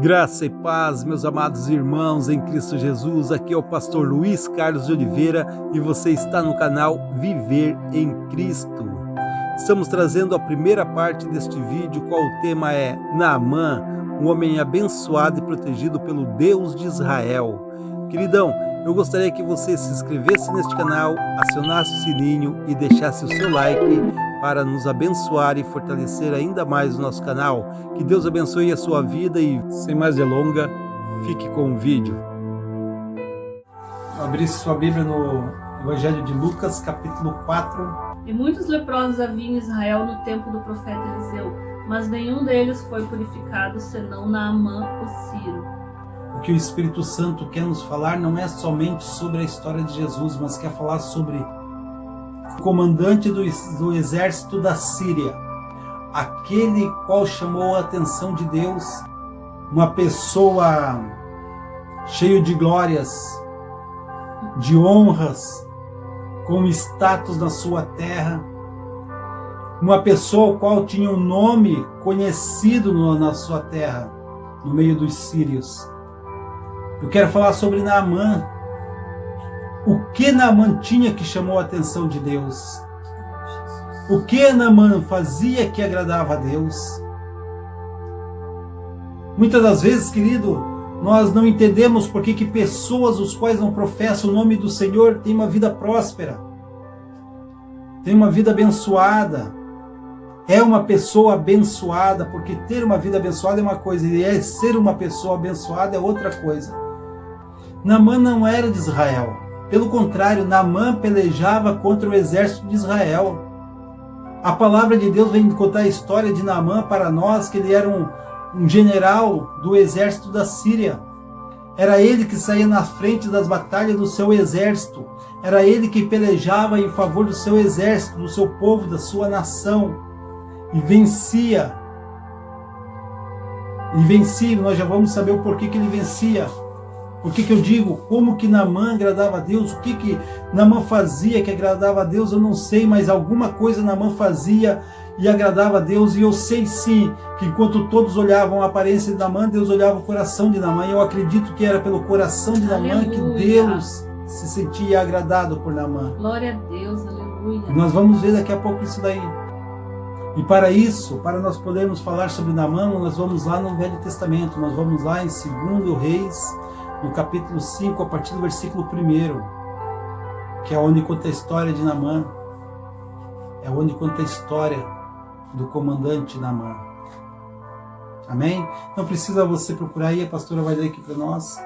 Graça e paz, meus amados irmãos em Cristo Jesus. Aqui é o pastor Luiz Carlos de Oliveira e você está no canal Viver em Cristo. Estamos trazendo a primeira parte deste vídeo, qual o tema é Naamã, um homem abençoado e protegido pelo Deus de Israel. Queridão, eu gostaria que você se inscrevesse neste canal, acionasse o sininho e deixasse o seu like para nos abençoar e fortalecer ainda mais o nosso canal. Que Deus abençoe a sua vida e, sem mais delongas, fique com o vídeo. Abrir sua Bíblia no Evangelho de Lucas, capítulo 4. E muitos leprosos havia em Israel no tempo do profeta Eliseu, mas nenhum deles foi purificado, senão Naamã, o sírio. O que o Espírito Santo quer nos falar não é somente sobre a história de Jesus, mas quer falar sobre o comandante do exército da Síria, aquele qual chamou a atenção de Deus, uma pessoa cheia de glórias, de honras, com status na sua terra, uma pessoa qual tinha um nome conhecido na sua terra, no meio dos sírios. Eu quero falar sobre Naamã. O que Naamã tinha que chamou a atenção de Deus? O que Naamã fazia que agradava a Deus? Muitas das vezes, querido, nós não entendemos por que pessoas os quais não professam o nome do Senhor têm uma vida próspera, têm uma vida abençoada. É uma pessoa abençoada, porque ter uma vida abençoada é uma coisa, e ser uma pessoa abençoada é outra coisa. Naamã não era de Israel. Pelo contrário, Naamã pelejava contra o exército de Israel. A palavra de Deus vem contar a história de Naamã para nós, que ele era um general do exército da Síria. Era ele que saía na frente das batalhas do seu exército. Era ele que pelejava em favor do seu exército, do seu povo, da sua nação. E vencia. Nós já vamos saber o porquê que ele vencia. Por que eu digo, como que Naamã agradava a Deus? O que Naamã fazia que agradava a Deus? Eu não sei, mas alguma coisa Naamã fazia e agradava a Deus. E eu sei sim, que enquanto todos olhavam a aparência de Naamã, Deus olhava o coração de Naamã. E eu acredito que era pelo coração de Naamã que Deus se sentia agradado por Naamã. Glória a Deus, aleluia. E nós vamos ver daqui a pouco isso daí. E para isso, para nós podermos falar sobre Naamã, nós vamos lá no Velho Testamento. Nós vamos lá em 2 Reis, no capítulo 5, a partir do versículo 1, que é onde conta a história de Naamã, é onde conta a história do comandante Naamã. Amém? Não precisa você procurar aí, a pastora vai ler aqui para nós.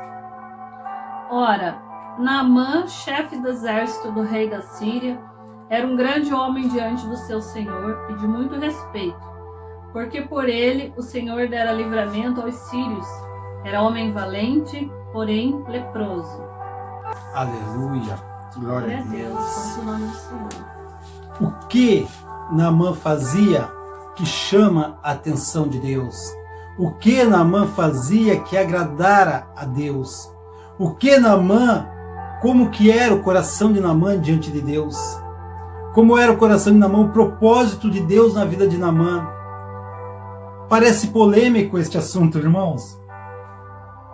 Ora, Naamã, chefe do exército do rei da Síria, era um grande homem diante do seu senhor e de muito respeito, porque por ele o Senhor dera livramento aos sírios. Era homem valente, porém leproso. Aleluia, glória a Deus. Santo nome do Senhor. O que Naamã fazia que chama a atenção de Deus? O que Naamã fazia que agradara a Deus? O que Naamã, como que era o coração de Naamã diante de Deus? Como era o coração de Naamã, o propósito de Deus na vida de Naamã? Parece polêmico este assunto, irmãos.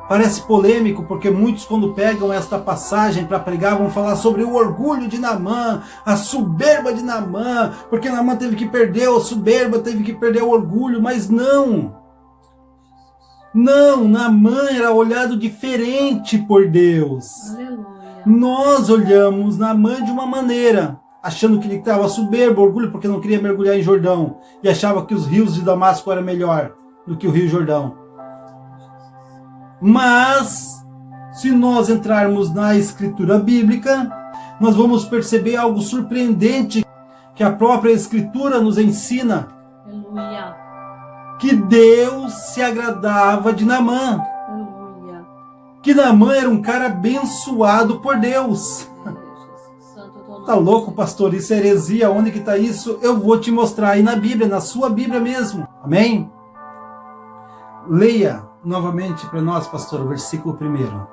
Parece polêmico porque muitos, quando pegam esta passagem para pregar, vão falar sobre o orgulho de Naamã, a soberba de Naamã, porque Naamã teve que perder a soberba, teve que perder o orgulho, mas não. Não, Naamã era olhado diferente por Deus. Aleluia. Nós olhamos Naamã de uma maneira, achando que ele estava soberbo, orgulho, porque não queria mergulhar em Jordão, e achava que os rios de Damasco eram melhor do que o Rio Jordão. Mas, se nós entrarmos na escritura bíblica, nós vamos perceber algo surpreendente que a própria escritura nos ensina. Aleluia. Que Deus se agradava de Naamã. Aleluia. Que Naamã era um cara abençoado por Deus. Tá louco, pastor? Isso é heresia. Onde que está isso? Eu vou te mostrar aí na Bíblia, na sua Bíblia mesmo. Amém? Leia novamente para nós, pastor, o versículo 1.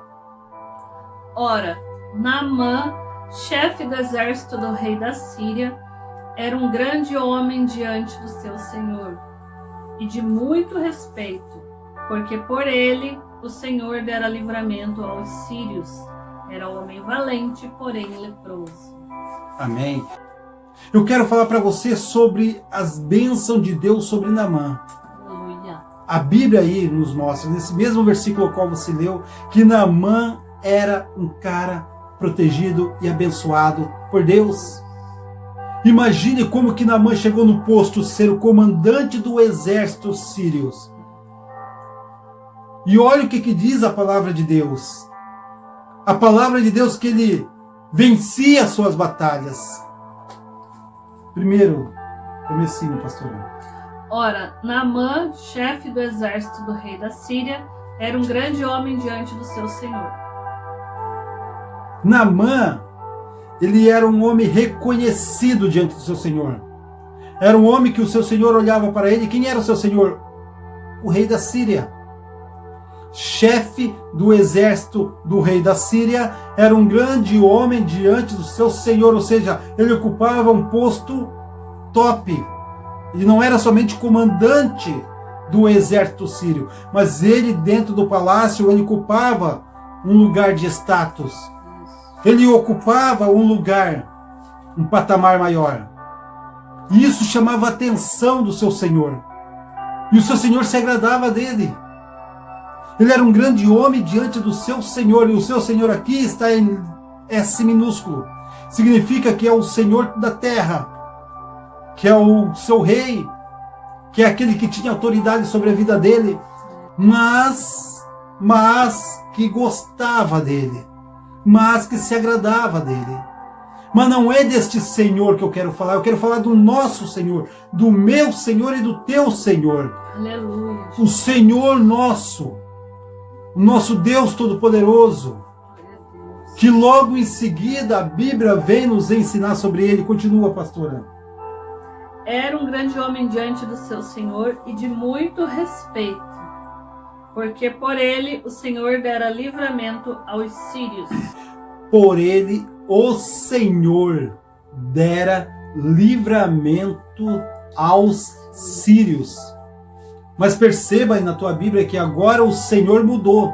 Ora, Naamã, chefe do exército do rei da Síria, era um grande homem diante do seu senhor e de muito respeito, porque por ele o Senhor dera livramento aos sírios. Era homem valente, porém leproso. Amém. Eu quero falar para você sobre as bênçãos de Deus sobre Naamã. Aleluia. A Bíblia aí nos mostra, nesse mesmo versículo ao qual você leu, que Naamã era um cara protegido e abençoado por Deus. Imagine como que Naamã chegou no posto de ser o comandante do exército sírio. E olha o que diz a palavra de Deus. A palavra de Deus que ele vencia as suas batalhas. Primeiro, comecinho, pastor. Ora, Naamã, chefe do exército do rei da Síria, era um grande homem diante do seu senhor. Naamã, ele era um homem reconhecido diante do seu senhor. Era um homem que o seu senhor olhava para ele. Quem era o seu senhor? O rei da Síria. Chefe do exército do rei da Síria, era um grande homem diante do seu senhor, ou seja, ele ocupava um posto top. Ele não era somente comandante do exército sírio, mas ele dentro do palácio, ele ocupava um lugar de status. Ele ocupava um lugar, um patamar maior. E isso chamava a atenção do seu senhor. E o seu senhor se agradava dele. Ele era um grande homem diante do seu senhor. E o seu senhor aqui está em S minúsculo. Significa que é o senhor da terra. Que é o seu rei. Que é aquele que tinha autoridade sobre a vida dele. Mas que gostava dele. Mas que se agradava dele. Mas não é deste Senhor que eu quero falar. Eu quero falar do nosso Senhor, do meu Senhor e do teu Senhor. Aleluia. O Senhor nosso, o nosso Deus Todo-Poderoso, que logo em seguida a Bíblia vem nos ensinar sobre ele. Continua, pastora. Era um grande homem diante do seu senhor e de muito respeito, porque por ele o Senhor dera livramento aos sírios. Por ele o Senhor dera livramento aos sírios. Mas perceba aí na tua Bíblia que agora o Senhor mudou.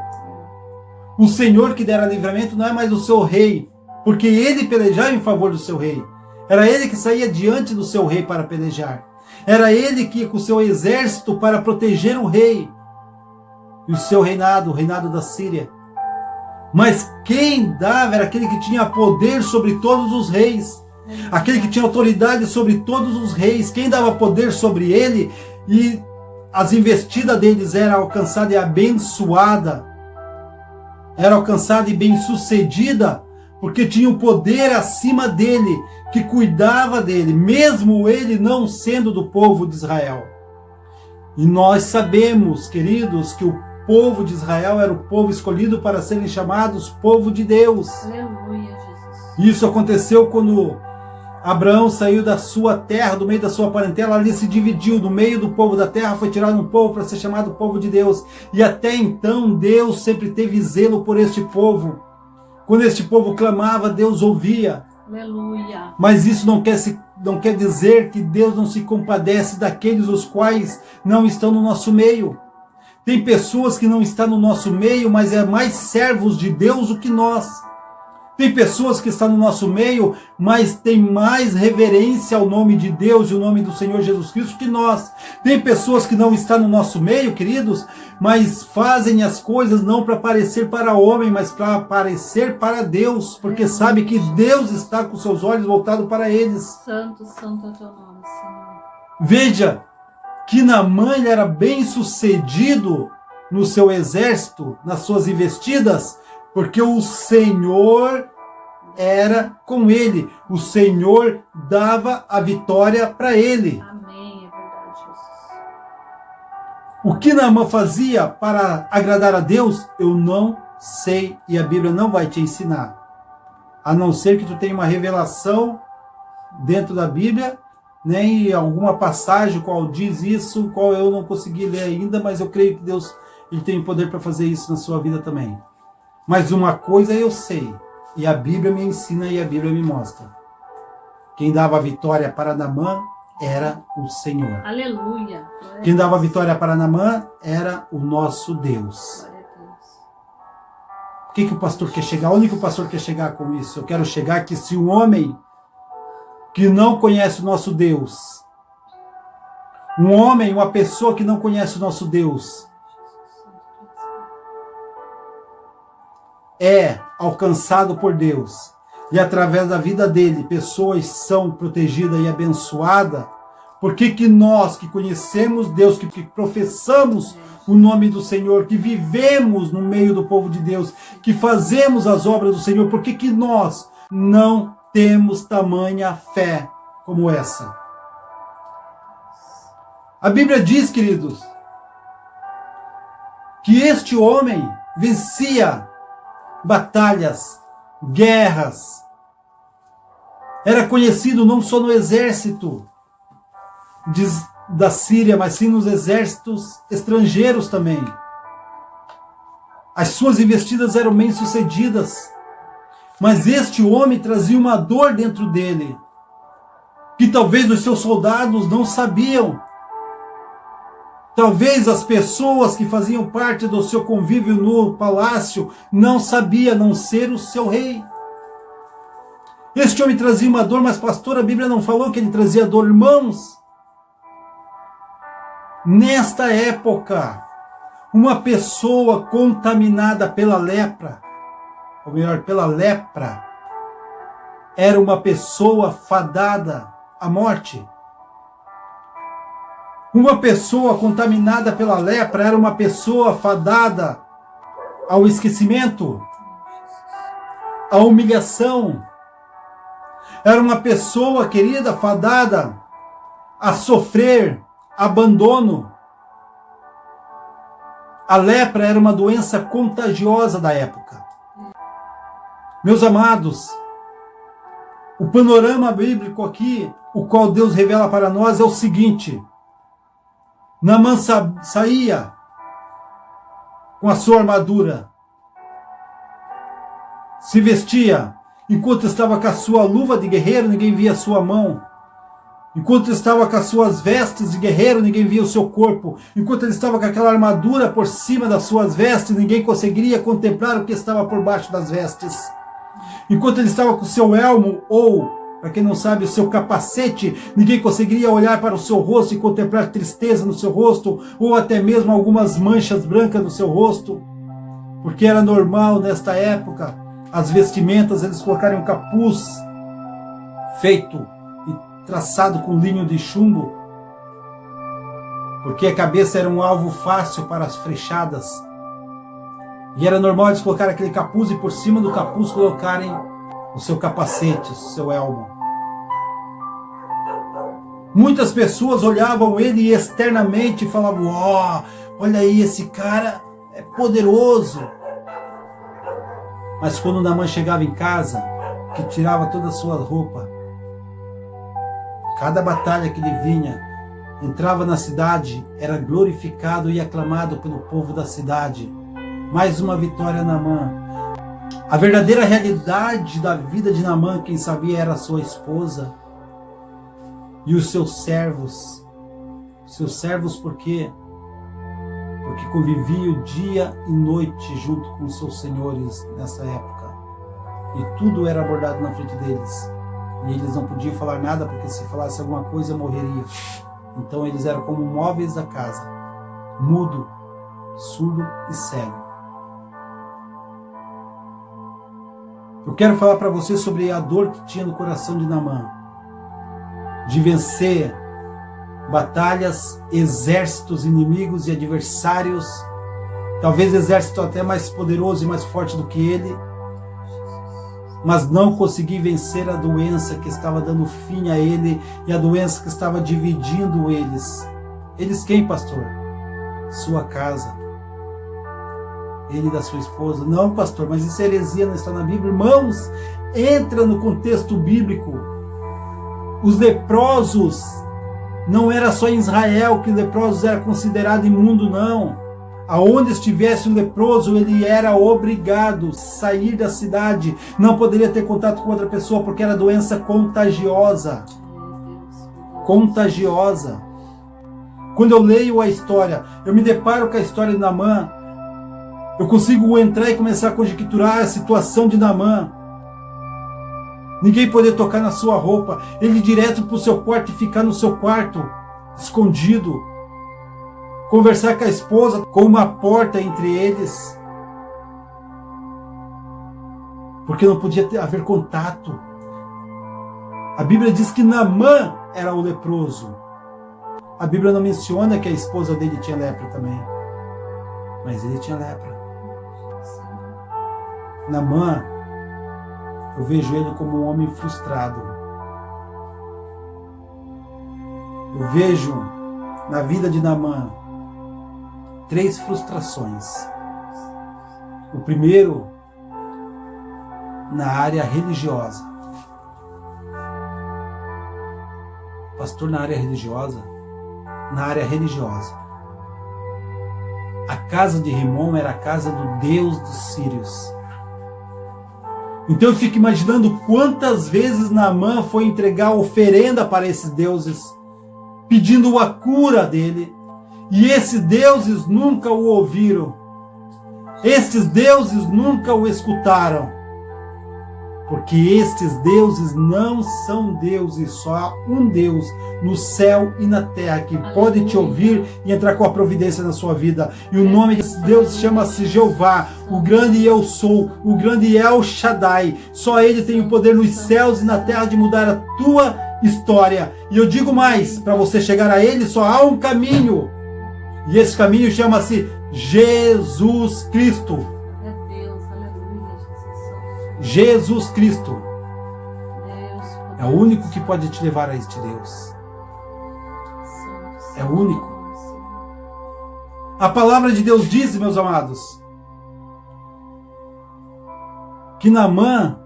O Senhor que dera livramento não é mais o seu rei, porque ele pelejava em favor do seu rei. Era ele que saía diante do seu rei para pelejar. Era ele que ia com o seu exército para proteger o rei e o seu reinado, o reinado da Síria. Mas quem dava era aquele que tinha poder sobre todos os reis. Aquele que tinha autoridade sobre todos os reis. Quem dava poder sobre ele e as investidas deles eram alcançadas e abençoadas. Era alcançada e bem-sucedida, porque tinha o poder acima dele, que cuidava dele, mesmo ele não sendo do povo de Israel. E nós sabemos, queridos, que o povo de Israel era o povo escolhido para serem chamados povo de Deus. Aleluia, Jesus. Isso aconteceu quando Abraão saiu da sua terra, do meio da sua parentela, ali se dividiu, do meio do povo da terra foi tirado um povo para ser chamado povo de Deus. E até então Deus sempre teve zelo por este povo. Quando este povo clamava, Deus ouvia. Aleluia. Mas isso não quer dizer que Deus não se compadece daqueles os quais não estão no nosso meio. Tem pessoas que não estão no nosso meio, mas é mais servos de Deus do que nós. Tem pessoas que estão no nosso meio, mas tem mais reverência ao nome de Deus e ao nome do Senhor Jesus Cristo que nós. Tem pessoas que não estão no nosso meio, queridos, mas fazem as coisas não para aparecer para homem, mas para aparecer para Deus, porque sabe que Deus está com seus olhos voltados para eles. Santo, santo é o teu nome, Senhor. Veja que Naamã era bem sucedido no seu exército, nas suas investidas, porque o Senhor era com ele. O Senhor dava a vitória para ele. Amém, é verdade, Jesus. O que Naamã fazia para agradar a Deus, eu não sei e a Bíblia não vai te ensinar. A não ser que tu tenha uma revelação dentro da Bíblia, nem alguma passagem qual diz isso, qual eu não consegui ler ainda, mas eu creio que Deus ele tem poder para fazer isso na sua vida também. Mas uma coisa eu sei, e a Bíblia me ensina e a Bíblia me mostra. Quem dava a vitória para Naamã era o Senhor. Aleluia. Quem dava a vitória para Naamã era o nosso Deus. Glória a Deus. O que o pastor quer chegar? Onde que o pastor quer chegar com isso? Eu quero chegar que se um homem que não conhece o nosso Deus, um homem, uma pessoa que não conhece o nosso Deus, é alcançado por Deus, e através da vida dele, pessoas são protegidas e abençoadas, por que nós que conhecemos Deus, que professamos o nome do Senhor, que vivemos no meio do povo de Deus, que fazemos as obras do Senhor, por que nós não temos tamanha fé como essa? A Bíblia diz, queridos, que este homem vencia batalhas, guerras. Era conhecido não só no exército da Síria, mas sim nos exércitos estrangeiros também. As suas investidas eram bem-sucedidas, mas este homem trazia uma dor dentro dele, que talvez os seus soldados não sabiam. Talvez as pessoas que faziam parte do seu convívio no palácio não sabiam, a não ser o seu rei. Este homem trazia uma dor, mas pastor, a Bíblia não falou que ele trazia dor, irmãos. Nesta época, uma pessoa contaminada pela lepra, ou melhor, pela lepra, era uma pessoa fadada à morte. Uma pessoa contaminada pela lepra era uma pessoa fadada ao esquecimento, à humilhação. Era uma pessoa, querida, fadada a sofrer abandono. A lepra era uma doença contagiosa da época. Meus amados, o panorama bíblico aqui, o qual Deus revela para nós, é o seguinte: Naamã saía com a sua armadura, se vestia, enquanto estava com a sua luva de guerreiro, ninguém via a sua mão. Enquanto estava com as suas vestes de guerreiro, ninguém via o seu corpo. Enquanto ele estava com aquela armadura por cima das suas vestes, ninguém conseguiria contemplar o que estava por baixo das vestes. Enquanto ele estava com o seu elmo, ou, para quem não sabe, o seu capacete, ninguém conseguiria olhar para o seu rosto e contemplar tristeza no seu rosto, ou até mesmo algumas manchas brancas no seu rosto. Porque era normal nesta época, as vestimentas, eles colocarem um capuz feito traçado com linho de chumbo, porque a cabeça era um alvo fácil para as flechadas, e era normal eles colocarem aquele capuz e por cima do capuz colocarem o seu capacete, o seu elmo. Muitas pessoas olhavam ele externamente e falavam: olha aí, esse cara é poderoso. Mas quando Naamã chegava em casa, que tirava toda a sua roupa, cada batalha que ele vinha, entrava na cidade, era glorificado e aclamado pelo povo da cidade. Mais uma vitória Naamã. A verdadeira realidade da vida de Naamã, quem sabia, era a sua esposa e os seus servos. Seus servos por quê? Porque conviviam dia e noite junto com os seus senhores nessa época. E tudo era abordado na frente deles. E eles não podiam falar nada, porque se falasse alguma coisa, morreria. Então eles eram como móveis da casa, mudo, surdo e cego. Eu quero falar para você sobre a dor que tinha no coração de Naamã, de vencer batalhas, exércitos inimigos e adversários, talvez exército até mais poderoso e mais forte do que ele, mas não consegui vencer a doença que estava dando fim a ele e a doença que estava dividindo eles. Eles quem, pastor? Sua casa. Ele da sua esposa. Não, pastor, mas isso é heresia, não está na Bíblia. Irmãos, entra no contexto bíblico. Os leprosos, não era só em Israel que leprosos era considerado imundo, não. Aonde estivesse um leproso, ele era obrigado a sair da cidade. Não poderia ter contato com outra pessoa, porque era doença contagiosa. contagiosa. Quando eu leio a história, eu me deparo com a história de Naamã, eu consigo entrar e começar a conjecturar a situação de Naamã. Ninguém poder tocar na sua roupa, ele ir direto para o seu quarto e ficar no seu quarto, escondido. Conversar com a esposa com uma porta entre eles. Porque não podia haver contato. A Bíblia diz que Naamã era o leproso. A Bíblia não menciona que a esposa dele tinha lepra também. Mas ele tinha lepra. Naamã, eu vejo ele como um homem frustrado. Eu vejo na vida de Naamã 3 frustrações. O primeiro, na área religiosa. Pastor, na área religiosa? Na área religiosa. A casa de Rimom era a casa do Deus dos sírios. Então eu fico imaginando quantas vezes Naamã foi entregar oferenda para esses deuses, pedindo a cura dele, e esses deuses nunca o ouviram. Estes deuses nunca o escutaram. Porque estes deuses não são deuses, só há um Deus no céu e na terra que pode te ouvir e entrar com a providência na sua vida. E o nome desse Deus chama-se Jeová, o grande eu sou, o grande El Shaddai. Só Ele tem o poder nos céus e na terra de mudar a tua história. E eu digo mais, para você chegar a Ele só há um caminho. E esse caminho chama-se Jesus Cristo. Jesus Cristo é o único que pode te levar a este Deus. É o único. A palavra de Deus diz, meus amados, que Naamã,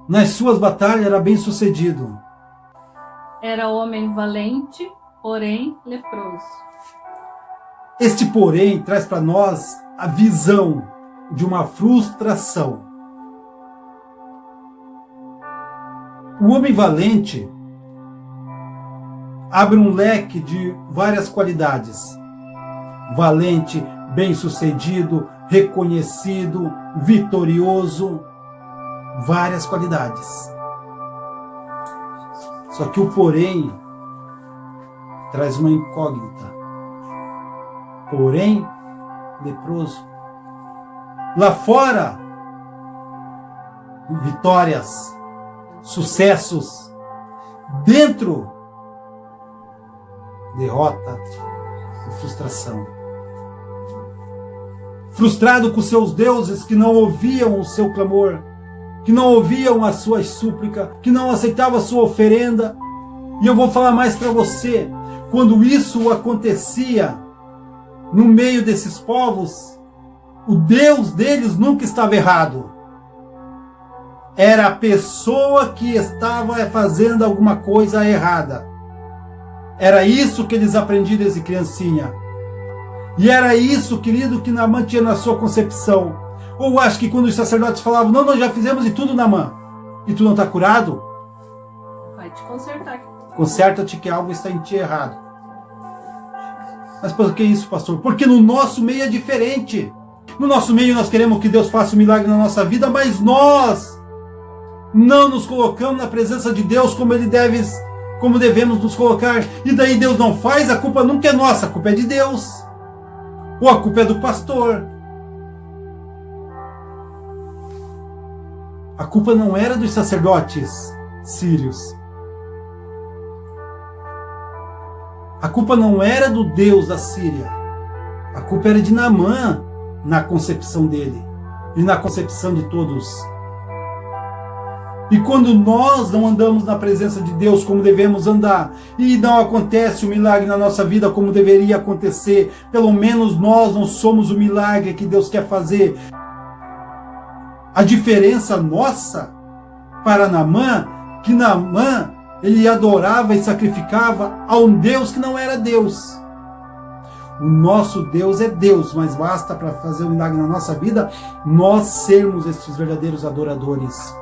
nas suas batalhas, era bem sucedido. Era homem valente, porém leproso. Este porém traz para nós a visão de uma frustração. O homem valente abre um leque de várias qualidades. Valente, bem-sucedido, reconhecido, vitorioso, várias qualidades. Só que o porém traz uma incógnita. Porém, leproso. Lá fora, vitórias, sucessos. Dentro, derrota e frustração. Frustrado com seus deuses que não ouviam o seu clamor, que não ouviam as suas súplicas, que não aceitavam a sua oferenda. E eu vou falar mais para você. Quando isso acontecia no meio desses povos, o Deus deles nunca estava errado. Era a pessoa que estava fazendo alguma coisa errada. Era isso que eles aprendiam desde criancinha. E era isso, querido, que Naamã tinha na sua concepção. Ou acho que quando os sacerdotes falavam, não, nós já fizemos de tudo, Naamã, e tu não está curado? Vai te consertar. Conserta-te que algo está em ti errado. Mas por que isso, pastor? Porque no nosso meio é diferente. No nosso meio nós queremos que Deus faça um milagre na nossa vida, mas nós não nos colocamos na presença de Deus como devemos nos colocar. E daí Deus não faz, a culpa nunca é nossa, a culpa é de Deus. Ou a culpa é do pastor. A culpa não era dos sacerdotes sírios. A culpa não era do Deus da Síria. A culpa era de Naamã, na concepção dele e na concepção de todos. E quando nós não andamos na presença de Deus como devemos andar, e não acontece o milagre na nossa vida como deveria acontecer, pelo menos nós não somos o milagre que Deus quer fazer. A diferença nossa para Naamã, que Naamã, ele adorava e sacrificava a um Deus que não era Deus. O nosso Deus é Deus, mas basta para fazer um milagre na nossa vida, nós sermos estes verdadeiros adoradores.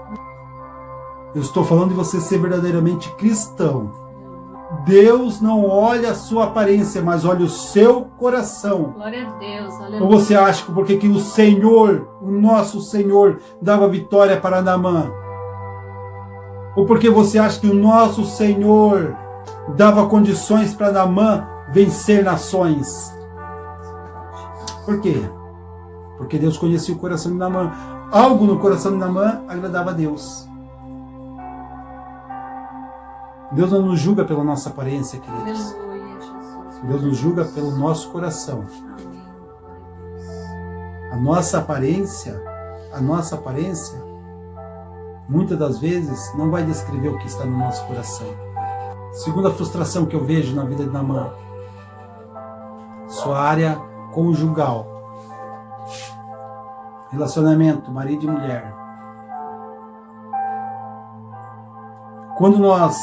Eu estou falando de você ser verdadeiramente cristão. Deus não olha a sua aparência, mas olha o seu coração. Glória a Deus, aleluia. Ou você acha que porque que o Senhor, o nosso Senhor, dava vitória para Naamã? Ou porque você acha que o nosso Senhor dava condições para Naamã vencer nações? Por quê? Porque Deus conhecia o coração de Naamã. Algo no coração de Naamã agradava a Deus. Deus não nos julga pela nossa aparência, queridos. Aleluia, Jesus. Deus nos julga pelo nosso coração. Amém. A nossa aparência, muitas das vezes, não vai descrever o que está no nosso coração. Segunda frustração que eu vejo na vida de Naamã, sua área conjugal. Relacionamento, marido e mulher. Quando nós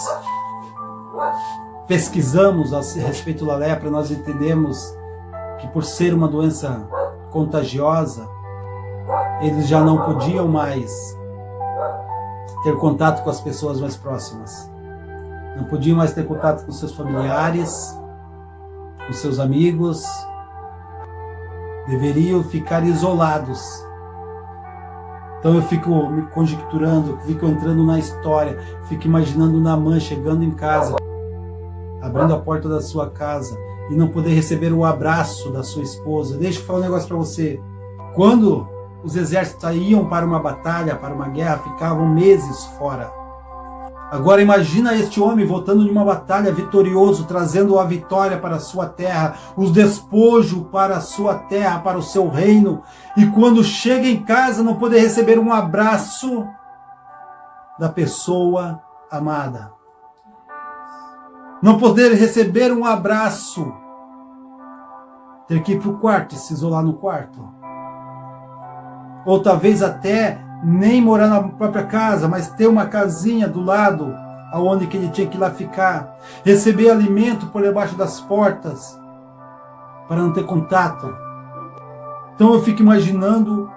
pesquisamos a respeito da lepra, nós entendemos que por ser uma doença contagiosa, eles já não podiam mais ter contato com as pessoas mais próximas. Não podiam mais ter contato com seus familiares, com seus amigos. Deveriam ficar isolados. Então eu fico me conjecturando, fico entrando na história, fico imaginando Naamã chegando em casa, abrindo a porta da sua casa e não poder receber o abraço da sua esposa. Deixa eu falar um negócio para você. Quando os exércitos iam para uma batalha, para uma guerra, ficavam meses fora. Agora imagina este homem voltando de uma batalha vitorioso, trazendo a vitória para a sua terra, os despojos para a sua terra, para o seu reino. E quando chega em casa não poder receber um abraço da pessoa amada. Não poder receber um abraço. Ter que ir para o quarto e se isolar no quarto. Ou talvez até nem morar na própria casa, mas ter uma casinha do lado, aonde que ele tinha que ir lá ficar, receber alimento por debaixo das portas, para não ter contato. Então eu fico imaginando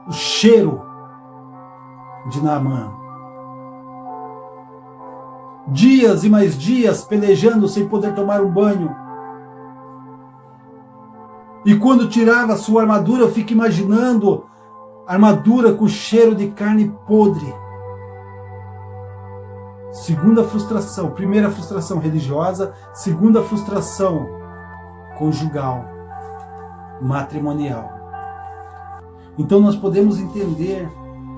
o cheiro de Naamã. Dias e mais dias pelejando sem poder tomar um banho. E quando tirava a sua armadura, eu fico imaginando armadura com cheiro de carne podre. Segunda frustração. Primeira frustração religiosa. Segunda frustração conjugal, matrimonial. Então nós podemos entender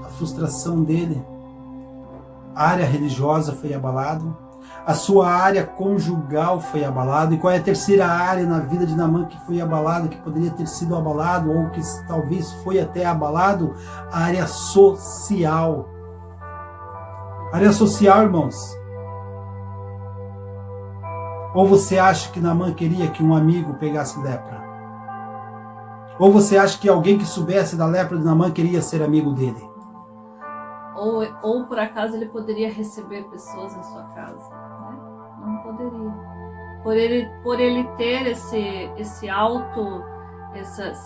a frustração dele. A área religiosa foi abalada. A sua área conjugal foi abalada. E qual é a terceira área na vida de Naamã que foi abalada, que poderia ter sido abalado, ou que talvez foi até abalado? A área social. A área social, irmãos. Ou você acha que Naamã queria que um amigo pegasse lepra? Ou você acha que alguém que soubesse da lepra de Naamã queria ser amigo dele? Ou por acaso ele poderia receber pessoas em sua casa, né? Não poderia. Por ele ter esse alto,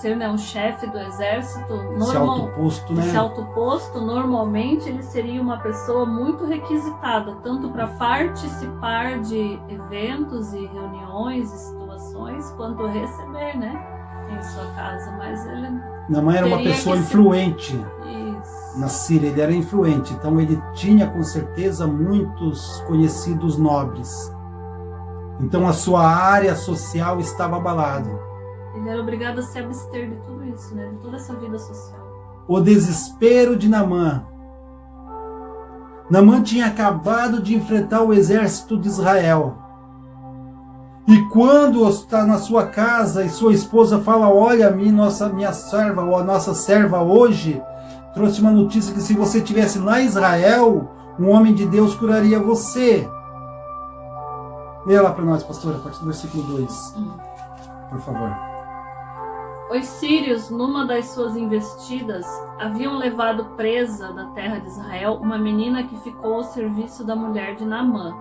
ser, né, um chefe do exército, esse alto posto, né? Esse alto posto, normalmente ele seria uma pessoa muito requisitada, tanto para participar de eventos e reuniões e situações, quanto receber, né, em sua casa. Mas ele Naamã era uma pessoa influente. Isso. Na Síria, ele era influente, então ele tinha com certeza muitos conhecidos nobres. Então a sua área social estava abalada. Ele era obrigado a se abster de tudo isso, né? De toda essa vida social. O desespero de Naamã. Naamã tinha acabado de enfrentar o exército de Israel. E quando está na sua casa e sua esposa fala: olha, minha serva, ou a nossa serva hoje trouxe uma notícia que se você estivesse lá em Israel, um homem de Deus curaria você. Leia lá para nós, pastora, a partir do versículo 2. Por favor. Os sírios, numa das suas investidas, haviam levado presa da terra de Israel uma menina que ficou ao serviço da mulher de Naamã.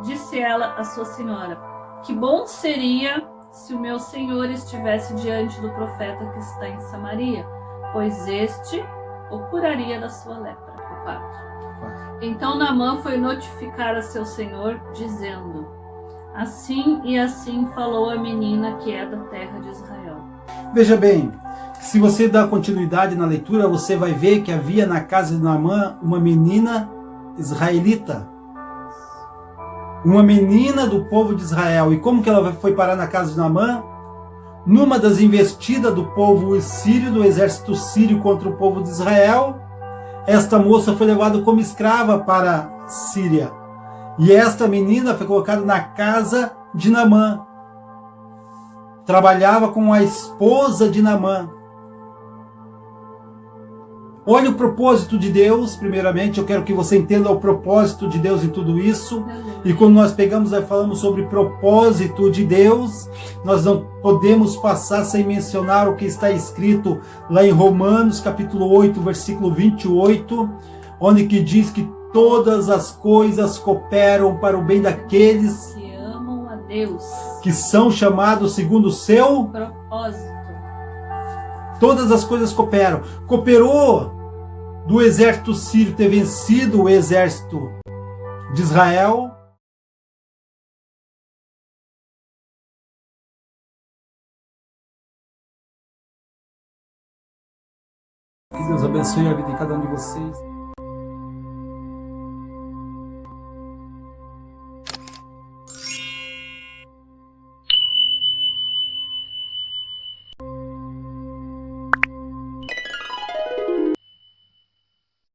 Disse ela à sua senhora: que bom seria se o meu senhor estivesse diante do profeta que está em Samaria, pois este o curaria da sua lepra. 4. Então Naamã foi notificar a seu senhor, dizendo: assim e assim falou a menina que é da terra de Israel. Veja bem, se você dá continuidade na leitura, você vai ver que havia na casa de Naamã uma menina israelita. Uma menina do povo de Israel. E como que ela foi parar na casa de Naamã? Numa das investidas do povo sírio, do exército sírio contra o povo de Israel, esta moça foi levada como escrava para a Síria. E esta menina foi colocada na casa de Naamã. Trabalhava com a esposa de Naamã. Olha o propósito de Deus, primeiramente, eu quero que você entenda o propósito de Deus em tudo isso. E quando nós pegamos e falamos sobre propósito de Deus, nós não podemos passar sem mencionar o que está escrito lá em Romanos, capítulo 8, versículo 28, onde que diz que todas as coisas cooperam para o bem daqueles Que amam a Deus. que são chamados segundo o seu Propósito. Todas as coisas cooperam. Cooperou do exército sírio ter vencido o exército de Israel. Que Deus abençoe a vida de cada um de vocês.